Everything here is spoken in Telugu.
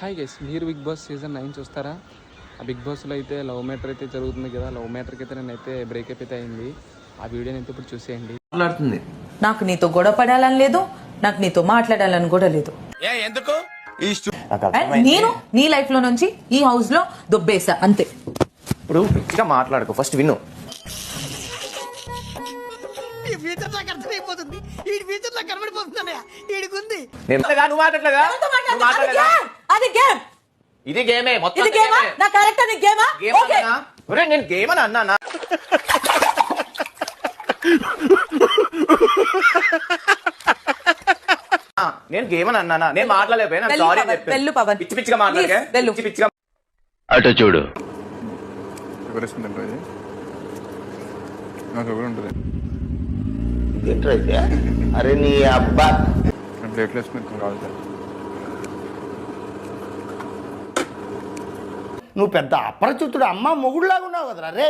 హాయ్ గైస్, మీరు బిగ్ బాస్ సీజన్ 9 చూస్తారా? ఆ బిగ్ బాస్లో అయితే లవ్ మ్యాటర్ అయితే జరుగుతుంది కదా. లవ్ మ్యాటర్కి అయితే నేనైతే బ్రేకప్ అయితే అయింది. ఆ వీడియోని అయితే ఇప్పుడు చూసేయండి. మాట్లాడుతుంది. నాకు నీతో గొడవ పడాలని లేదు, నాకు నీతో మాట్లాడాలని కూడా లేదు. ఎందుకు అండ్ నేను నీ లైఫ్ లో నుంచి ఈ హౌస్ లో దొబ్బేసా అంతే. ఇప్పుడు పిచ్చిగా మాట్లాడుకో, ఫస్ట్ విను. ఈ ఫ్యూచర్ నాకు అర్థమైపోతుంది. ఈ ఫ్యూచర్ నాకు కనబడిపోతుంది. ఈడికుంది నువ్వు మాట్లాడలేదా? నువ్వు మాట్లాడలేదా? అది గేమ్. ఇది గేమే, మొత్తం ఇది గేమా? నా క్యారెక్టర్ నీ గేమా? ఓకే. నేను గేమ్ అని అన్నా. నేను గేమ్ అని అన్నానా? నేను మాట్లాడలేకపోయినా సారీ వెళ్ళు పవన్. పిచ్చి పిచ్చిగా మాట్లాడకే. వెళ్ళు. పిచ్చి పిచ్చిగా అటు చూడు. నాకు ఒకటి ఉంటుంది. అరే నీ అబ్బా ప్లేట్లు వేసుకుని కావాలి సార్. నువ్వు పెద్ద అపరిచితుడు అమ్మ మొగుడులాగా ఉన్నావు కదరా రే.